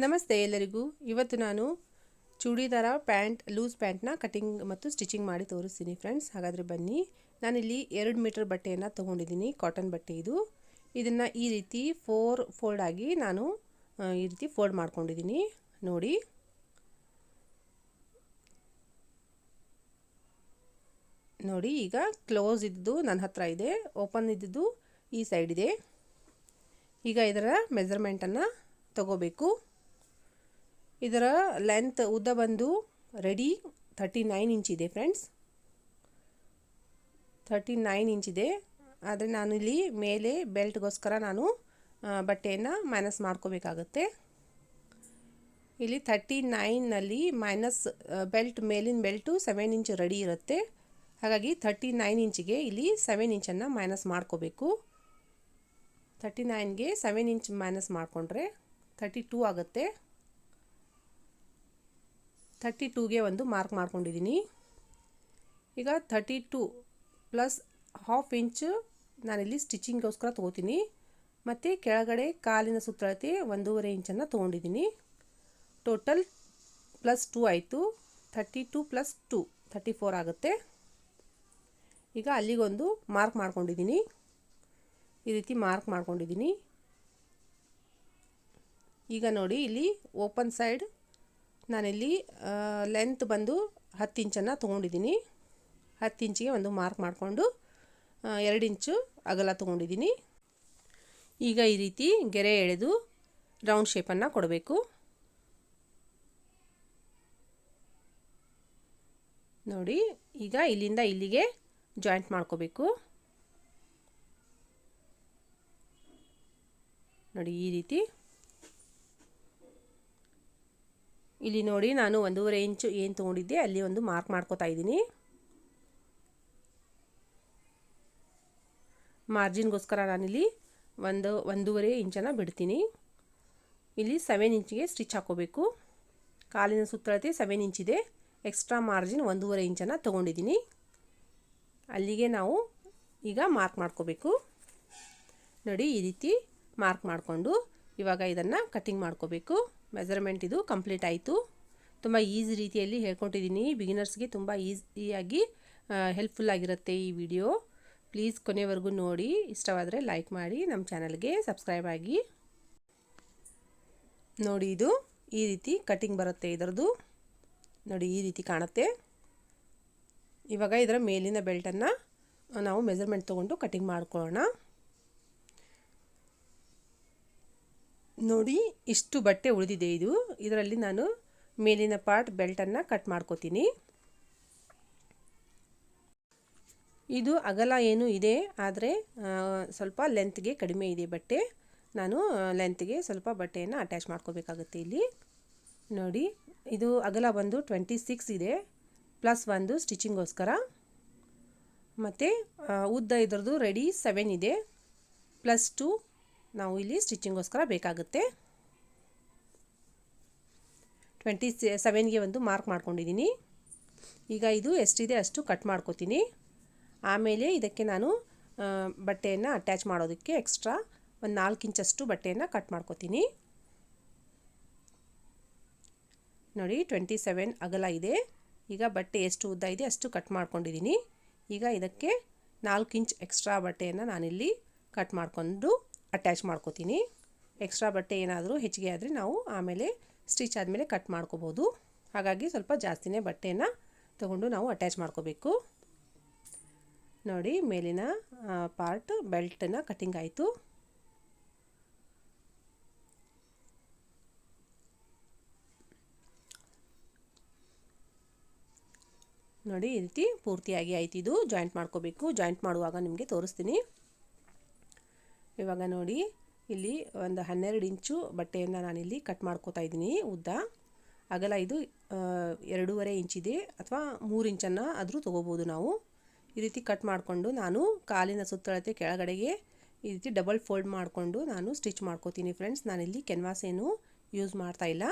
ನಮಸ್ತೆ ಎಲ್ಲರಿಗೂ. ಇವತ್ತು ನಾನು ಚೂಡಿದಾರ ಪ್ಯಾಂಟ್ ಲೂಸ್ ಪ್ಯಾಂಟ್ನ ಕಟಿಂಗ್ ಮತ್ತು ಸ್ಟಿಚಿಂಗ್ ಮಾಡಿ ತೋರಿಸ್ತೀನಿ ಫ್ರೆಂಡ್ಸ್. ಹಾಗಾದರೆ ಬನ್ನಿ. ನಾನಿಲ್ಲಿ 2 ಮೀಟರ್ ಬಟ್ಟೆಯನ್ನು ತೊಗೊಂಡಿದ್ದೀನಿ. ಕಾಟನ್ ಬಟ್ಟೆ ಇದು. ಇದನ್ನು ಈ ರೀತಿ 4 ಫೋಲ್ಡ್ ಆಗಿ ನಾನು ಈ ರೀತಿ ಫೋಲ್ಡ್ ಮಾಡ್ಕೊಂಡಿದ್ದೀನಿ ನೋಡಿ. ಈಗ ಕ್ಲೋಸ್ ಇದ್ದು ನನ್ನ ಹತ್ರ ಇದೆ, ಓಪನ್ ಇದ್ದು ಈ ಸೈಡ್ ಇದೆ. ಈಗ ಇದರ ಮೆಜರ್ಮೆಂಟನ್ನು ತಗೋಬೇಕು. ಇದರ ಲೆಂತ್ ಉದ್ದ ಬಂದು ರೆಡಿ 39 ಇಂಚ್ ಇದೆ ಫ್ರೆಂಡ್ಸ್. 39 ಇಂಚ್ ಇದೆ. ಆದರೆ ನಾನು ಇಲ್ಲಿ ಮೇಲೆ ಬೆಲ್ಟ್ಗೋಸ್ಕರ ನಾನು ಬಟ್ಟೆಯನ್ನು ಮೈನಸ್ ಮಾಡ್ಕೋಬೇಕಾಗತ್ತೆ. ಇಲ್ಲಿ 39ನಲ್ಲಿ ಮೈನಸ್ ಬೆಲ್ಟ್, ಮೇಲಿನ ಬೆಲ್ಟು 7 ಇಂಚ್ ರೆಡಿ ಇರುತ್ತೆ. ಹಾಗಾಗಿ 39 ಇಂಚಿಗೆ ಇಲ್ಲಿ 7 ಇಂಚನ್ನು ಮೈನಸ್ ಮಾಡ್ಕೋಬೇಕು. 39ಗೆ 7 ಇಂಚ್ ಮೈನಸ್ ಮಾಡಿಕೊಂಡ್ರೆ 32 ಆಗುತ್ತೆ. 32ಗೆ ಒಂದು ಮಾರ್ಕ್ ಮಾಡ್ಕೊಂಡಿದ್ದೀನಿ. ಈಗ 32 ಪ್ಲಸ್ ಹಾಫ್ ಇಂಚು ನಾನಿಲ್ಲಿ ಸ್ಟಿಚಿಂಗ್ಗೋಸ್ಕರ ತೊಗೋತೀನಿ. ಮತ್ತು ಕೆಳಗಡೆ ಕಾಲಿನ ಸುತ್ತಳತೆ 1.5 ಇಂಚನ್ನು ತೊಗೊಂಡಿದ್ದೀನಿ. ಟೋಟಲ್ ಪ್ಲಸ್ 2 ಆಯಿತು. 32 ಪ್ಲಸ್ 2 34 ಆಗುತ್ತೆ. ಈಗ ಅಲ್ಲಿಗೊಂದು ಮಾರ್ಕ್ ಮಾಡ್ಕೊಂಡಿದ್ದೀನಿ. ಈ ರೀತಿ ಮಾರ್ಕ್ ಮಾಡ್ಕೊಂಡಿದ್ದೀನಿ. ಈಗ ನೋಡಿ, ಇಲ್ಲಿ ಓಪನ್ ಸೈಡ್ ನಾನಿಲ್ಲಿ ಲೆಂತ್ ಬಂದು 10 ಇಂಚನ್ನು ತೊಗೊಂಡಿದ್ದೀನಿ. 10 ಇಂಚಿಗೆ ಒಂದು ಮಾರ್ಕ್ ಮಾಡಿಕೊಂಡು 2 ಇಂಚು ಅಗಲ ತೊಗೊಂಡಿದ್ದೀನಿ. ಈಗ ಈ ರೀತಿ ಗೆರೆ ಎಳೆದು ರೌಂಡ್ ಶೇಪನ್ನು ಕೊಡಬೇಕು ನೋಡಿ. ಈಗ ಇಲ್ಲಿಂದ ಇಲ್ಲಿಗೆ ಜಾಯಿಂಟ್ ಮಾಡ್ಕೋಬೇಕು ನೋಡಿ. ಈ ರೀತಿ ಇಲ್ಲಿ ನೋಡಿ, ನಾನು 1.5 ಇಂಚು ಏನು ತೊಗೊಂಡಿದ್ದೆ ಅಲ್ಲಿ ಒಂದು ಮಾರ್ಕ್ ಮಾಡ್ಕೋತಾ ಇದ್ದೀನಿ. ಮಾರ್ಜಿನ್ಗೋಸ್ಕರ ನಾನಿಲ್ಲಿ 1.5 ಇಂಚನ್ನು ಬಿಡ್ತೀನಿ. ಇಲ್ಲಿ 7 ಇಂಚಿಗೆ ಸ್ಟಿಚ್ ಹಾಕೋಬೇಕು. ಕಾಲಿನ ಸುತ್ತಳತೆ 7 ಇಂಚಿದೆ. ಎಕ್ಸ್ಟ್ರಾ ಮಾರ್ಜಿನ್ 1.5 ಇಂಚನ್ನು ತೊಗೊಂಡಿದ್ದೀನಿ. ಅಲ್ಲಿಗೆ ನಾವು ಈಗ ಮಾರ್ಕ್ ಮಾಡ್ಕೋಬೇಕು ನೋಡಿ. ಈ ರೀತಿ ಮಾರ್ಕ್ ಮಾಡಿಕೊಂಡು ಇವಾಗ ಇದನ್ನು ಕಟ್ಟಿಂಗ್ ಮಾಡ್ಕೋಬೇಕು. ಮೆಜರ್ಮೆಂಟ್ ಇದು ಕಂಪ್ಲೀಟ್ ಆಯಿತು. ತುಂಬ ಈಸಿ ರೀತಿಯಲ್ಲಿ ಹೇಳ್ಕೊಟ್ಟಿದ್ದೀನಿ. ಬಿಗಿನರ್ಸ್ಗೆ ತುಂಬ ಈಸಿಯಾಗಿ ಹೆಲ್ಪ್ಫುಲ್ ಆಗಿರುತ್ತೆ ಈ ವಿಡಿಯೋ. ಪ್ಲೀಸ್ ಕೊನೆವರೆಗೂ ನೋಡಿ. ಇಷ್ಟವಾದರೆ ಲೈಕ್ ಮಾಡಿ, ನಮ್ಮ ಚಾನಲ್ಗೆ ಸಬ್ಸ್ಕ್ರೈಬ್ ಆಗಿ ನೋಡಿ. ಇದು ಈ ರೀತಿ ಕಟ್ಟಿಂಗ್ ಬರುತ್ತೆ ಇದರದ್ದು ನೋಡಿ. ಈ ರೀತಿ ಕಾಣುತ್ತೆ. ಇವಾಗ ಇದರ ಮೇಲಿನ ಬೆಲ್ಟನ್ನು ನಾವು ಮೆಜರ್ಮೆಂಟ್ ತೊಗೊಂಡು ಕಟ್ಟಿಂಗ್ ಮಾಡ್ಕೊಳ್ಳೋಣ ನೋಡಿ. ಇಷ್ಟು ಬಟ್ಟೆ ಉಳಿದಿದೆ. ಇದರಲ್ಲಿ ನಾನು ಮೇಲಿನ ಪಾರ್ಟ್ ಬೆಲ್ಟನ್ನು ಕಟ್ ಮಾಡ್ಕೋತೀನಿ. ಇದು ಅಗಲ ಏನು ಇದೆ, ಆದರೆ ಸ್ವಲ್ಪ ಲೆಂತ್ಗೆ ಕಡಿಮೆ ಇದೆ ಬಟ್ಟೆ. ನಾನು ಲೆಂತ್ಗೆ ಸ್ವಲ್ಪ ಬಟ್ಟೆಯನ್ನು ಅಟ್ಯಾಚ್ ಮಾಡ್ಕೋಬೇಕಾಗುತ್ತೆ ಇಲ್ಲಿ ನೋಡಿ. ಇದು ಅಗಲ ಬಂದು 26 ಇದೆ, ಪ್ಲಸ್ 1 ಸ್ಟಿಚಿಂಗ್ಗೋಸ್ಕರ. ಮತ್ತು ಉದ್ದ ಇದರದ್ದು ರೆಡಿ 7 ಇದೆ, ಪ್ಲಸ್ 2 ನಾವು ಇಲ್ಲಿ ಸ್ಟಿಚಿಂಗ್ಗೋಸ್ಕರ ಬೇಕಾಗುತ್ತೆ. 27ಗೆ ಒಂದು ಮಾರ್ಕ್ ಮಾಡ್ಕೊಂಡಿದ್ದೀನಿ. ಈಗ ಇದು ಎಷ್ಟಿದೆ ಅಷ್ಟು ಕಟ್ ಮಾಡ್ಕೋತೀನಿ. ಆಮೇಲೆ ಇದಕ್ಕೆ ನಾನು ಬಟ್ಟೆಯನ್ನು ಅಟ್ಯಾಚ್ ಮಾಡೋದಕ್ಕೆ ಎಕ್ಸ್ಟ್ರಾ ಒಂದು 4 ಇಂಚಷ್ಟು ಬಟ್ಟೆಯನ್ನು ಕಟ್ ಮಾಡ್ಕೋತೀನಿ ನೋಡಿ. 27 ಅಗಲ ಇದೆ. ಈಗ ಬಟ್ಟೆ ಎಷ್ಟು ಉದ್ದ ಇದೆ ಅಷ್ಟು ಕಟ್ ಮಾಡ್ಕೊಂಡಿದ್ದೀನಿ. ಈಗ ಇದಕ್ಕೆ 4 ಇಂಚ್ ಎಕ್ಸ್ಟ್ರಾ ಬಟ್ಟೆಯನ್ನು ನಾನಿಲ್ಲಿ ಕಟ್ ಮಾಡಿಕೊಂಡು ಅಟ್ಯಾಚ್ ಮಾಡ್ಕೋತೀನಿ. ಎಕ್ಸ್ಟ್ರಾ ಬಟ್ಟೆ ಏನಾದರೂ ಹೆಚ್ಚಿಗೆ ಆದರೆ ನಾವು ಆಮೇಲೆ ಸ್ಟಿಚ್ ಆದಮೇಲೆ ಕಟ್ ಮಾಡ್ಕೋಬೋದು. ಹಾಗಾಗಿ ಸ್ವಲ್ಪ ಜಾಸ್ತಿನೇ ಬಟ್ಟೆಯನ್ನು ತಗೊಂಡು ನಾವು ಅಟ್ಯಾಚ್ ಮಾಡ್ಕೋಬೇಕು ನೋಡಿ. ಮೇಲಿನ ಪಾರ್ಟ್ ಬೆಲ್ಟನ್ನು ಕಟ್ಟಿಂಗ್ ಆಯಿತು. ನೋಡಿ, ಈ ರೀತಿ ಪೂರ್ತಿಯಾಗಿ ಆಯ್ತು. ಇದು ಜಾಯಿಂಟ್ ಮಾಡ್ಕೋಬೇಕು. ಜಾಯಿಂಟ್ ಮಾಡುವಾಗ ನಿಮಗೆ ತೋರಿಸ್ತೀನಿ. ಇವಾಗ ನೋಡಿ, ಇಲ್ಲಿ ಒಂದು 12 ಇಂಚು ಬಟ್ಟೆಯನ್ನು ನಾನಿಲ್ಲಿ ಕಟ್ ಮಾಡ್ಕೋತಾ ಇದ್ದೀನಿ. ಉದ್ದ ಅಗಲ ಇದು 2.5 ಇಂಚಿದೆ, ಅಥವಾ 3 ಇಂಚನ್ನು ಆದರೂ ತೊಗೋಬೋದು ನಾವು. ಈ ರೀತಿ ಕಟ್ ಮಾಡಿಕೊಂಡು ನಾನು ಕಾಲಿನ ಸುತ್ತಳತೆ ಕೆಳಗಡೆಗೆ ಈ ರೀತಿ ಡಬಲ್ ಫೋಲ್ಡ್ ಮಾಡಿಕೊಂಡು ನಾನು ಸ್ಟಿಚ್ ಮಾಡ್ಕೋತೀನಿ ಫ್ರೆಂಡ್ಸ್. ನಾನಿಲ್ಲಿ ಕೆನ್ವಾಸ್ ಏನು ಯೂಸ್ ಮಾಡ್ತಾ ಇಲ್ಲ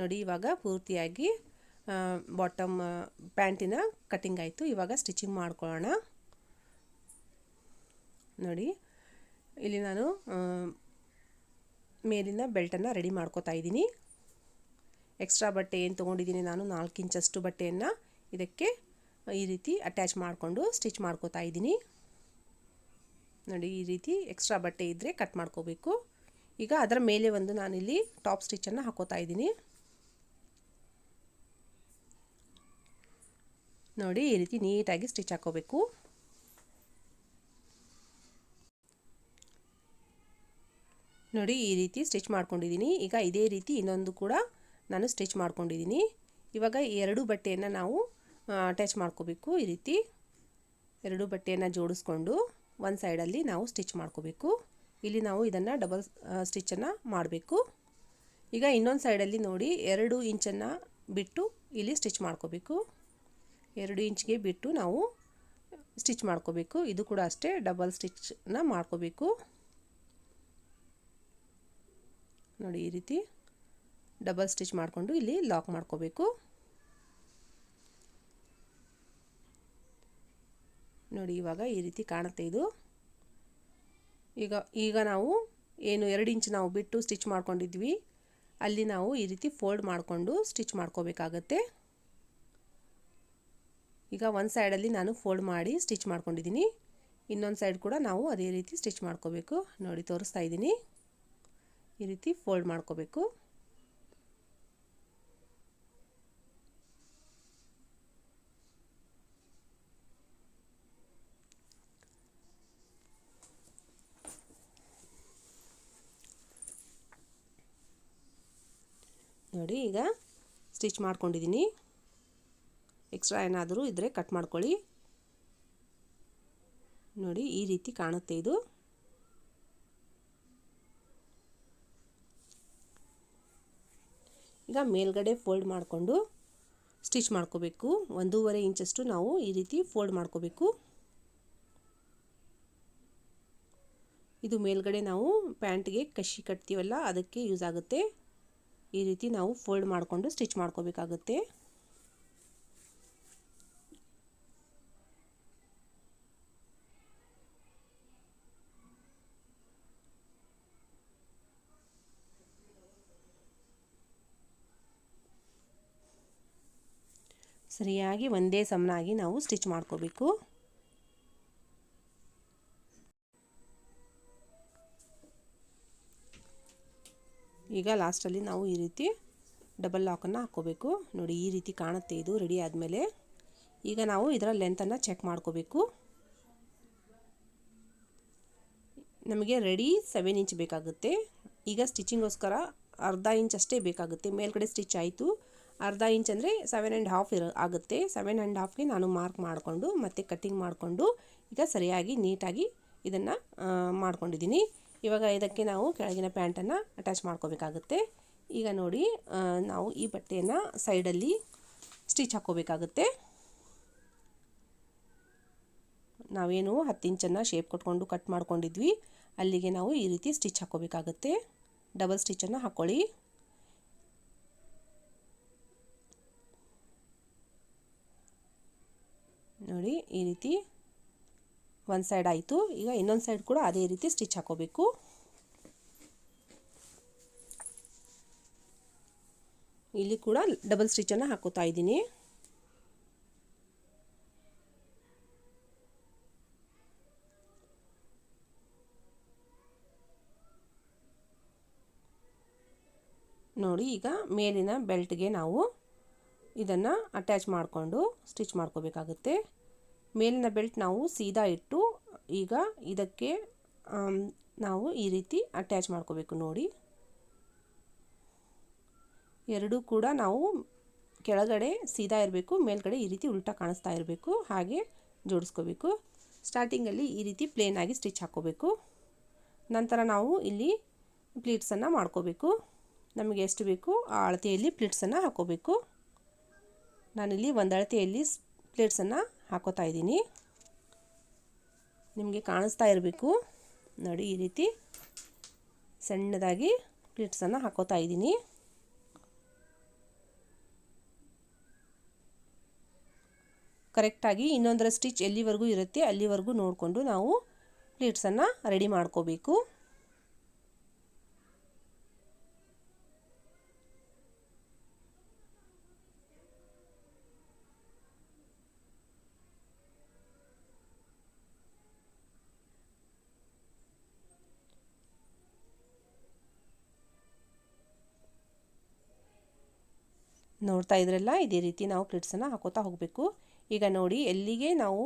ನೋಡಿ. ಇವಾಗ ಪೂರ್ತಿಯಾಗಿ ಬಾಟಮ್ ಪ್ಯಾಂಟಿನ ಕಟ್ಟಿಂಗ್ ಆಯಿತು. ಇವಾಗ ಸ್ಟಿಚಿಂಗ್ ಮಾಡ್ಕೊಳ್ಳೋಣ ನೋಡಿ. ಇಲ್ಲಿ ನಾನು ಮೇಲಿನ ಬೆಲ್ಟನ್ನು ರೆಡಿ ಮಾಡ್ಕೋತಾ ಇದ್ದೀನಿ. ಎಕ್ಸ್ಟ್ರಾ ಬಟ್ಟೆ ಏನು ತೊಗೊಂಡಿದ್ದೀನಿ ನಾನು 4 ಇಂಚಷ್ಟು ಬಟ್ಟೆಯನ್ನು ಇದಕ್ಕೆ ಈ ರೀತಿ ಅಟ್ಯಾಚ್ ಮಾಡಿಕೊಂಡು ಸ್ಟಿಚ್ ಮಾಡ್ಕೋತಾ ಇದ್ದೀನಿ. ನೋಡಿ, ಈ ರೀತಿ ಎಕ್ಸ್ಟ್ರಾ ಬಟ್ಟೆ ಇದ್ದರೆ ಕಟ್ ಮಾಡ್ಕೋಬೇಕು. ಈಗ ಅದರ ಮೇಲೆ ಒಂದು ನಾನಿಲ್ಲಿ ಟಾಪ್ ಸ್ಟಿಚ್ಚನ್ನು ಹಾಕೋತಾ ಇದ್ದೀನಿ. ನೋಡಿ, ಈ ರೀತಿ ನೀಟಾಗಿ ಸ್ಟಿಚ್ ಹಾಕೋಬೇಕು. ನೋಡಿ, ಈ ರೀತಿ ಸ್ಟಿಚ್ ಮಾಡ್ಕೊಂಡಿದ್ದೀನಿ. ಈಗ ಇದೇ ರೀತಿ ಇನ್ನೊಂದು ಕೂಡ ನಾನು ಸ್ಟಿಚ್ ಮಾಡ್ಕೊಂಡಿದ್ದೀನಿ. ಇವಾಗ ಎರಡು ಬಟ್ಟೆಯನ್ನು ನಾವು ಅಟ್ಯಾಚ್ ಮಾಡ್ಕೋಬೇಕು. ಈ ರೀತಿ ಎರಡು ಬಟ್ಟೆಯನ್ನು ಜೋಡಿಸ್ಕೊಂಡು ಒಂದು ಸೈಡಲ್ಲಿ ನಾವು ಸ್ಟಿಚ್ ಮಾಡ್ಕೋಬೇಕು. ಇಲ್ಲಿ ನಾವು ಇದನ್ನು ಡಬಲ್ ಸ್ಟಿಚ್ಚನ್ನು ಮಾಡಬೇಕು. ಈಗ ಇನ್ನೊಂದು ಸೈಡಲ್ಲಿ ನೋಡಿ 2 ಇಂಚನ್ನು ಬಿಟ್ಟು ಇಲ್ಲಿ ಸ್ಟಿಚ್ ಮಾಡ್ಕೋಬೇಕು. 2 ಇಂಚ್ಗೆ ಬಿಟ್ಟು ನಾವು ಸ್ಟಿಚ್ ಮಾಡ್ಕೋಬೇಕು. ಇದು ಕೂಡ ಅಷ್ಟೇ ಡಬಲ್ ಸ್ಟಿಚ್ಚನ್ನ ಮಾಡ್ಕೋಬೇಕು. ನೋಡಿ, ಈ ರೀತಿ ಡಬಲ್ ಸ್ಟಿಚ್ ಮಾಡಿಕೊಂಡು ಇಲ್ಲಿ ಲಾಕ್ ಮಾಡ್ಕೋಬೇಕು. ನೋಡಿ, ಇವಾಗ ಈ ರೀತಿ ಕಾಣುತ್ತೆ ಇದು. ಈಗ ನಾವು ಏನು 2 ಇಂಚ್ ನಾವು ಬಿಟ್ಟು ಸ್ಟಿಚ್ ಮಾಡ್ಕೊಂಡಿದ್ವಿ, ಅಲ್ಲಿ ನಾವು ಈ ರೀತಿ ಫೋಲ್ಡ್ ಮಾಡಿಕೊಂಡು ಸ್ಟಿಚ್ ಮಾಡ್ಕೋಬೇಕಾಗತ್ತೆ. ಈಗ ಒಂದು ಸೈಡಲ್ಲಿ ನಾನು ಫೋಲ್ಡ್ ಮಾಡಿ ಸ್ಟಿಚ್ ಮಾಡ್ಕೊಂಡಿದ್ದೀನಿ. ಇನ್ನೊಂದು ಸೈಡ್ ಕೂಡ ನಾವು ಅದೇ ರೀತಿ ಸ್ಟಿಚ್ ಮಾಡ್ಕೋಬೇಕು. ನೋಡಿ, ತೋರಿಸ್ತಾ ಇದ್ದೀನಿ. ಈ ರೀತಿ ಫೋಲ್ಡ್ ಮಾಡ್ಕೋಬೇಕು. ನೋಡಿ, ಈಗ ಸ್ಟಿಚ್ ಮಾಡ್ಕೊಂಡಿದ್ದೀನಿ. ಎಕ್ಸ್ಟ್ರಾ ಏನಾದರೂ ಇದ್ದರೆ ಕಟ್ ಮಾಡ್ಕೊಳ್ಳಿ. ನೋಡಿ, ಈ ರೀತಿ ಕಾಣುತ್ತೆ ಇದು. ಈಗ ಮೇಲ್ಗಡೆ ಫೋಲ್ಡ್ ಮಾಡಿಕೊಂಡು ಸ್ಟಿಚ್ ಮಾಡ್ಕೋಬೇಕು. 1.5 ಇಂಚಷ್ಟು ನಾವು ಈ ರೀತಿ ಫೋಲ್ಡ್ ಮಾಡ್ಕೋಬೇಕು. ಇದು ಮೇಲ್ಗಡೆ ನಾವು ಪ್ಯಾಂಟ್ಗೆ ಕಸಿ ಕಟ್ತೀವಲ್ಲ, ಅದಕ್ಕೆ ಯೂಸ್ ಆಗುತ್ತೆ. ಈ ರೀತಿ ನಾವು ಫೋಲ್ಡ್ ಮಾಡಿಕೊಂಡು ಸ್ಟಿಚ್ ಮಾಡ್ಕೋಬೇಕಾಗುತ್ತೆ. ಸರಿಯಾಗಿ ಒಂದೇ ಸಮನಾಗಿ ನಾವು ಸ್ಟಿಚ್ ಮಾಡ್ಕೋಬೇಕು. ಈಗ ಲಾಸ್ಟಲ್ಲಿ ನಾವು ಈ ರೀತಿ ಡಬಲ್ ಲಾಕನ್ನು ಹಾಕ್ಕೋಬೇಕು. ನೋಡಿ, ಈ ರೀತಿ ಕಾಣುತ್ತೆ ಇದು ರೆಡಿ ಆದಮೇಲೆ. ಈಗ ನಾವು ಇದರ ಲೆಂತನ್ನು ಚೆಕ್ ಮಾಡ್ಕೋಬೇಕು. ನಮಗೆ ರೆಡಿ 7 ಇಂಚ್ ಬೇಕಾಗುತ್ತೆ. ಈಗ ಸ್ಟಿಚಿಂಗೋಸ್ಕರ ಅರ್ಧ ಇಂಚ್ ಅಷ್ಟೇ ಬೇಕಾಗುತ್ತೆ. ಮೇಲ್ಗಡೆ ಸ್ಟಿಚ್ ಆಯಿತು, ಅರ್ಧ ಇಂಚ್ ಅಂದರೆ 7.5 ಆಗುತ್ತೆ. 7.5ಗೆ ನಾನು ಮಾರ್ಕ್ ಮಾಡಿಕೊಂಡು ಮತ್ತೆ ಕಟ್ಟಿಂಗ್ ಮಾಡಿಕೊಂಡು ಈಗ ಸರಿಯಾಗಿ ನೀಟಾಗಿ ಇದನ್ನು ಮಾಡ್ಕೊಂಡಿದ್ದೀನಿ. ಇವಾಗ ಇದಕ್ಕೆ ನಾವು ಕೆಳಗಿನ ಪ್ಯಾಂಟನ್ನು ಅಟ್ಯಾಚ್ ಮಾಡ್ಕೋಬೇಕಾಗುತ್ತೆ. ಈಗ ನೋಡಿ, ನಾವು ಈ ಬಟ್ಟೆಯನ್ನು ಸೈಡಲ್ಲಿ ಸ್ಟಿಚ್ ಹಾಕ್ಕೋಬೇಕಾಗುತ್ತೆ. ನಾವೇನು 10 ಇಂಚನ್ನು ಶೇಪ್ ಕೊಟ್ಕೊಂಡು ಕಟ್ ಮಾಡ್ಕೊಂಡಿದ್ವಿ, ಅಲ್ಲಿಗೆ ನಾವು ಈ ರೀತಿ ಸ್ಟಿಚ್ ಹಾಕ್ಕೋಬೇಕಾಗುತ್ತೆ. ಡಬಲ್ ಸ್ಟಿಚ್ಚನ್ನು ಹಾಕ್ಕೊಳ್ಳಿ. ನೋಡಿ, ಈ ರೀತಿ ಒಂದು ಸೈಡ್ ಆಯಿತು. ಈಗ ಇನ್ನೊಂದು ಸೈಡ್ ಕೂಡ ಅದೇ ರೀತಿ ಸ್ಟಿಚ್ ಹಾಕೋಬೇಕು. ಇಲ್ಲಿ ಕೂಡ ಡಬಲ್ ಸ್ಟಿಚ್ಚನ್ನು ಹಾಕೋತಾ ಇದ್ದೀನಿ. ನೋಡಿ, ಈಗ ಮೇಲಿನ ಬೆಲ್ಟ್ಗೆ ನಾವು ಇದನ್ನು ಅಟ್ಯಾಚ್ ಮಾಡಿಕೊಂಡು ಸ್ಟಿಚ್ ಮಾಡ್ಕೋಬೇಕಾಗುತ್ತೆ. ಮೇಲಿನ ಬೆಲ್ಟ್ ನಾವು ಸೀದಾ ಇಟ್ಟು ಈಗ ಇದಕ್ಕೆ ನಾವು ಈ ರೀತಿ ಅಟ್ಯಾಚ್ ಮಾಡ್ಕೋಬೇಕು. ನೋಡಿ, ಎರಡೂ ಕೂಡ ನಾವು ಕೆಳಗಡೆ ಸೀದಾ ಇರಬೇಕು, ಮೇಲ್ಗಡೆ ಈ ರೀತಿ ಉಲ್ಟಾ ಕಾಣಿಸ್ತಾ ಇರಬೇಕು, ಹಾಗೆ ಜೋಡಿಸ್ಕೋಬೇಕು. ಸ್ಟಾರ್ಟಿಂಗಲ್ಲಿ ಈ ರೀತಿ ಪ್ಲೇನಾಗಿ ಸ್ಟಿಚ್ ಹಾಕ್ಕೋಬೇಕು. ನಂತರ ನಾವು ಇಲ್ಲಿ ಪ್ಲೀಟ್ಸನ್ನು ಮಾಡ್ಕೋಬೇಕು. ನಮಗೆ ಎಷ್ಟು ಬೇಕು ಆ ಅಳತೆಯಲ್ಲಿ ಪ್ಲೀಟ್ಸನ್ನು ಹಾಕ್ಕೋಬೇಕು. ನಾನಿಲ್ಲಿ ಒಂದು ಅಳತೆಯಲ್ಲಿ ಪ್ಲೇಟ್ಸನ್ನು ಹಾಕೋತಾ ಇದ್ದೀನಿ. ನಿಮಗೆ ಕಾಣಿಸ್ತಾ ಇರಬೇಕು ನೋಡಿ, ಈ ರೀತಿ ಸಣ್ಣದಾಗಿ ಪ್ಲೇಟ್ಸನ್ನು ಹಾಕೋತಾ ಇದ್ದೀನಿ. ಕರೆಕ್ಟಾಗಿ ಇನ್ನೊಂದರ ಸ್ಟಿಚ್ ಎಲ್ಲಿವರೆಗೂ ಇರುತ್ತೆ ಅಲ್ಲಿವರೆಗೂ ನೋಡಿಕೊಂಡು ನಾವು ಪ್ಲೇಟ್ಸನ್ನು ರೆಡಿ ಮಾಡ್ಕೋಬೇಕು. ನೋಡ್ತಾ ಇದ್ರಲ್ಲ, ಇದೇ ರೀತಿ ನಾವು ಪ್ಲಿಟ್ಸನ್ನು ಹಾಕೋತಾ ಹೋಗಬೇಕು. ಈಗ ನೋಡಿ, ಎಲ್ಲಿಗೆ ನಾವು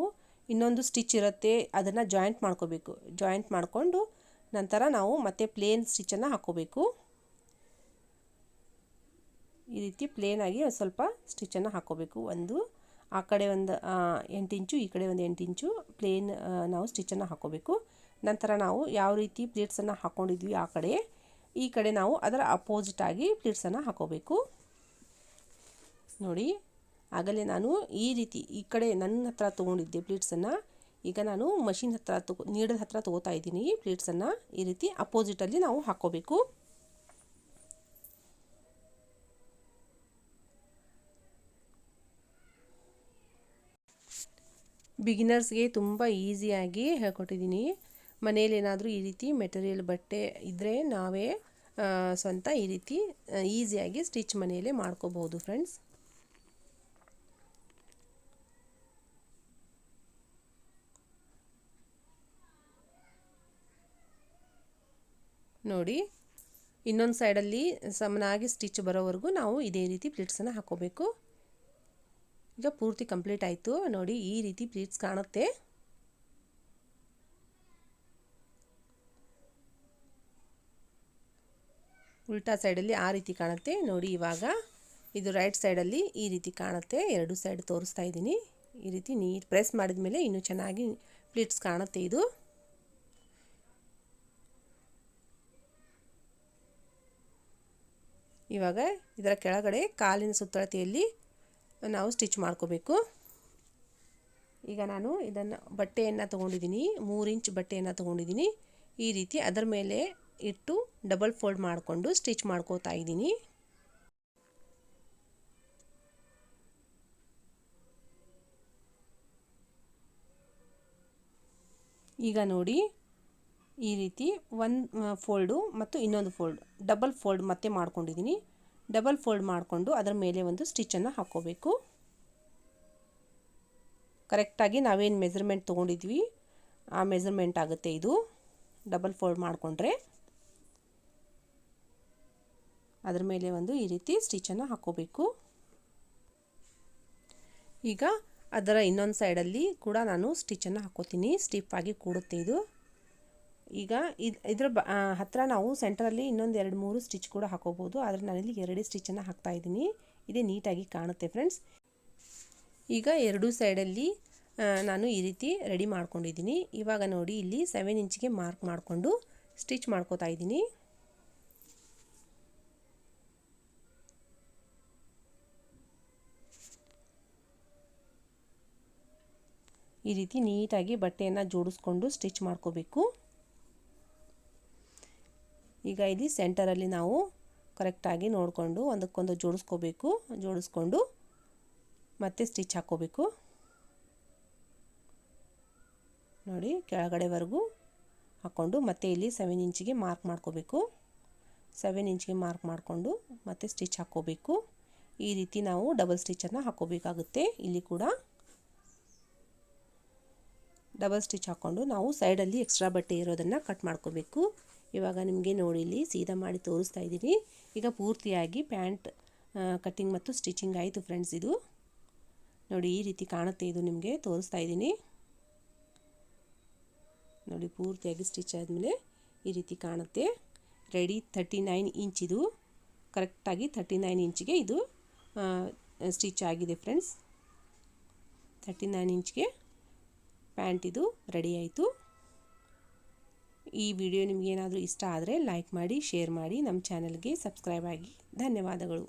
ಇನ್ನೊಂದು ಸ್ಟಿಚ್ ಇರುತ್ತೆ ಅದನ್ನು ಜಾಯಿಂಟ್ ಮಾಡ್ಕೋಬೇಕು. ಜಾಯಿಂಟ್ ಮಾಡಿಕೊಂಡು ನಂತರ ನಾವು ಮತ್ತೆ ಪ್ಲೇನ್ ಸ್ಟಿಚ್ಚನ್ನು ಹಾಕೋಬೇಕು. ಈ ರೀತಿ ಪ್ಲೇನಾಗಿ ಸ್ವಲ್ಪ ಸ್ಟಿಚ್ಚನ್ನು ಹಾಕೋಬೇಕು. ಒಂದು ಆ ಕಡೆ ಒಂದು 8 ಇಂಚು, ಈ ಕಡೆ ಒಂದು 8 ಇಂಚು ಪ್ಲೇನ್ ನಾವು ಸ್ಟಿಚ್ಚನ್ನು ಹಾಕೋಬೇಕು. ನಂತರ ನಾವು ಯಾವ ರೀತಿ ಪ್ಲೇಟ್ಸನ್ನು ಹಾಕ್ಕೊಂಡಿದ್ವಿ ಆ ಕಡೆ, ಈ ಕಡೆ ನಾವು ಅದರ ಅಪೋಸಿಟಾಗಿ ಪ್ಲೇಟ್ಸನ್ನು ಹಾಕೋಬೇಕು. ನೋಡಿ, ಆಗಲೇ ನಾನು ಈ ರೀತಿ ಈ ಕಡೆ ನನ್ನ ಹತ್ರ ತೊಗೊಂಡಿದ್ದೆ ಪ್ಲೇಟ್ಸನ್ನು. ಈಗ ನಾನು ಮಷಿನ್ ಹತ್ರ ನೀಡಲ್ ಹತ್ರ ತೊಗೋತಾ ಇದ್ದೀನಿ ಪ್ಲೇಟ್ಸನ್ನು. ಈ ರೀತಿ ಅಪೋಸಿಟಲ್ಲಿ ನಾವು ಹಾಕ್ಕೋಬೇಕು. ಬಿಗಿನರ್ಸ್ಗೆ ತುಂಬ ಈಸಿಯಾಗಿ ಹೇಳ್ಕೊಟ್ಟಿದ್ದೀನಿ. ಮನೇಲಿ ಏನಾದರೂ ಈ ರೀತಿ ಮೆಟೀರಿಯಲ್ ಬಟ್ಟೆ ಇದ್ದರೆ ನಾವೇ ಸ್ವಂತ ಈ ರೀತಿ ಈಸಿಯಾಗಿ ಸ್ಟಿಚ್ ಮನೆಯಲ್ಲೇ ಮಾಡ್ಕೋಬಹುದು ಫ್ರೆಂಡ್ಸ್. ನೋಡಿ, ಇನ್ನೊಂದು ಸೈಡಲ್ಲಿ ಸಮನಾಗಿ ಸ್ಟಿಚ್ ಬರೋವರೆಗೂ ನಾವು ಇದೇ ರೀತಿ ಪ್ಲೇಟ್ಸನ್ನು ಹಾಕೋಬೇಕು. ಈಗ ಪೂರ್ತಿ ಕಂಪ್ಲೀಟ್ ಆಯಿತು. ನೋಡಿ, ಈ ರೀತಿ ಪ್ಲೇಟ್ಸ್ ಕಾಣುತ್ತೆ. ಉಲ್ಟಾ ಸೈಡಲ್ಲಿ ಆ ರೀತಿ ಕಾಣುತ್ತೆ. ನೋಡಿ, ಇವಾಗ ಇದು ರೈಟ್ ಸೈಡಲ್ಲಿ ಈ ರೀತಿ ಕಾಣುತ್ತೆ. ಎರಡು ಸೈಡ್ ತೋರಿಸ್ತಾ ಇದ್ದೀನಿ. ಈ ರೀತಿ ನೀಟ್ ಪ್ರೆಸ್ ಮಾಡಿದ ಮೇಲೆ ಇನ್ನೂ ಚೆನ್ನಾಗಿ ಪ್ಲೇಟ್ಸ್ ಕಾಣುತ್ತೆ. ಇದು ಇವಾಗ ಇದರ ಕೆಳಗಡೆ ಕಾಲಿನ ಸುತ್ತಳತೆಯಲ್ಲಿ ನಾವು ಸ್ಟಿಚ್ ಮಾಡ್ಕೋಬೇಕು. ಈಗ ನಾನು ಇದನ್ನು ಬಟ್ಟೆಯನ್ನು ತೊಗೊಂಡಿದ್ದೀನಿ, 3 ಇಂಚ್ ಬಟ್ಟೆಯನ್ನು ತೊಗೊಂಡಿದ್ದೀನಿ. ಈ ರೀತಿ ಅದರ ಮೇಲೆ ಇಟ್ಟು ಡಬಲ್ ಫೋಲ್ಡ್ ಮಾಡಿಕೊಂಡು ಸ್ಟಿಚ್ ಮಾಡ್ಕೋತಾ ಇದ್ದೀನಿ. ಈಗ ನೋಡಿ, ಈ ರೀತಿ ಒಂದು ಫೋಲ್ಡು ಮತ್ತು ಇನ್ನೊಂದು ಫೋಲ್ಡ್ ಡಬಲ್ ಫೋಲ್ಡ್ ಮತ್ತೆ ಮಾಡ್ಕೊಂಡಿದ್ದೀನಿ. ಡಬಲ್ ಫೋಲ್ಡ್ ಮಾಡಿಕೊಂಡು ಅದರ ಮೇಲೆ ಒಂದು ಸ್ಟಿಚ್ಚನ್ನು ಹಾಕ್ಕೋಬೇಕು. ಕರೆಕ್ಟಾಗಿ ನಾವೇನು ಮೆಜರ್ಮೆಂಟ್ ತೊಗೊಂಡಿದ್ವಿ ಆ ಮೆಜರ್ಮೆಂಟ್ ಆಗುತ್ತೆ ಇದು. ಡಬಲ್ ಫೋಲ್ಡ್ ಮಾಡಿಕೊಂಡ್ರೆ ಅದರ ಮೇಲೆ ಒಂದು ಈ ರೀತಿ ಸ್ಟಿಚ್ಚನ್ನು ಹಾಕ್ಕೋಬೇಕು. ಈಗ ಅದರ ಇನ್ನೊಂದು ಸೈಡಲ್ಲಿ ಕೂಡ ನಾನು ಸ್ಟಿಚ್ಚನ್ನು ಹಾಕ್ಕೋತೀನಿ. ಸ್ಟಿಫಾಗಿ ಕೂಡುತ್ತೆ ಇದು. ಈಗ ಇದರ ಹತ್ತಿರ ನಾವು ಸೆಂಟ್ರಲ್ಲಿ ಇನ್ನೊಂದು 2-3 ಸ್ಟಿಚ್ ಕೂಡ ಹಾಕೋಬೋದು. ಆದರೆ ನಾನಿಲ್ಲಿ 2 ಸ್ಟಿಚ್ಚನ್ನು ಹಾಕ್ತಾ ಇದ್ದೀನಿ. ಇದೇ ನೀಟಾಗಿ ಕಾಣುತ್ತೆ ಫ್ರೆಂಡ್ಸ್. ಈಗ ಎರಡೂ ಸೈಡಲ್ಲಿ ನಾನು ಈ ರೀತಿ ರೆಡಿ ಮಾಡ್ಕೊಂಡಿದ್ದೀನಿ. ಇವಾಗ ನೋಡಿ, ಇಲ್ಲಿ 7 ಇಂಚಿಗೆ ಮಾರ್ಕ್ ಮಾಡಿಕೊಂಡು ಸ್ಟಿಚ್ ಮಾಡ್ಕೋತಾ ಇದ್ದೀನಿ. ಈ ರೀತಿ ನೀಟಾಗಿ ಬಟ್ಟೆಯನ್ನು ಜೋಡಿಸ್ಕೊಂಡು ಸ್ಟಿಚ್ ಮಾಡ್ಕೋಬೇಕು. ಈಗ ಇಲ್ಲಿ ಸೆಂಟರಲ್ಲಿ ನಾವು ಕರೆಕ್ಟಾಗಿ ನೋಡಿಕೊಂಡು ಒಂದಕ್ಕೊಂದು ಜೋಡಿಸ್ಕೋಬೇಕು. ಜೋಡಿಸ್ಕೊಂಡು ಮತ್ತೆ ಸ್ಟಿಚ್ ಹಾಕ್ಕೋಬೇಕು. ನೋಡಿ, ಕೆಳಗಡೆವರೆಗೂ ಹಾಕ್ಕೊಂಡು ಮತ್ತೆ ಇಲ್ಲಿ 7 ಇಂಚಿಗೆ ಮಾರ್ಕ್ ಮಾಡ್ಕೋಬೇಕು. 7 ಇಂಚಿಗೆ ಮಾರ್ಕ್ ಮಾಡಿಕೊಂಡು ಮತ್ತೆ ಸ್ಟಿಚ್ ಹಾಕ್ಕೋಬೇಕು. ಈ ರೀತಿ ನಾವು ಡಬಲ್ ಸ್ಟಿಚ್ಚನ್ನು ಹಾಕ್ಕೋಬೇಕಾಗುತ್ತೆ. ಇಲ್ಲಿ ಕೂಡ ಡಬಲ್ ಸ್ಟಿಚ್ ಹಾಕ್ಕೊಂಡು ನಾವು ಸೈಡಲ್ಲಿ ಎಕ್ಸ್ಟ್ರಾ ಬಟ್ಟೆ ಇರೋದನ್ನು ಕಟ್ ಮಾಡ್ಕೋಬೇಕು. ಇವಾಗ ನಿಮಗೆ ನೋಡಿ, ಇಲ್ಲಿ ಸೀದಾ ಮಾಡಿ ತೋರಿಸ್ತಾ ಇದ್ದೀನಿ. ಈಗ ಪೂರ್ತಿಯಾಗಿ ಪ್ಯಾಂಟ್ ಕಟ್ಟಿಂಗ್ ಮತ್ತು ಸ್ಟಿಚಿಂಗ್ ಆಯಿತು ಫ್ರೆಂಡ್ಸ್. ಇದು ನೋಡಿ, ಈ ರೀತಿ ಕಾಣುತ್ತೆ. ಇದು ನಿಮಗೆ ತೋರಿಸ್ತಾ ಇದ್ದೀನಿ. ನೋಡಿ, ಪೂರ್ತಿಯಾಗಿ ಸ್ಟಿಚ್ ಆದಮೇಲೆ ಈ ರೀತಿ ಕಾಣುತ್ತೆ. ರೆಡಿ 39 ಇಂಚ್ ಇದು. ಕರೆಕ್ಟಾಗಿ 39 ಇಂಚಿಗೆ ಇದು ಸ್ಟಿಚ್ ಆಗಿದೆ ಫ್ರೆಂಡ್ಸ್. 39 ಇಂಚ್ಗೆ ಪ್ಯಾಂಟ್ ಇದು ರೆಡಿ ಆಯಿತು. ಈ ವಿಡಿಯೋ ನಿಮಗೇನಾದರೂ ಇಷ್ಟ ಆದರೆ ಲೈಕ್ ಮಾಡಿ, ಶೇರ್ ಮಾಡಿ, ನಮ್ಮ ಚಾನಲ್ಗೆ ಸಬ್ಸ್ಕ್ರೈಬ್ ಆಗಿ. ಧನ್ಯವಾದಗಳು.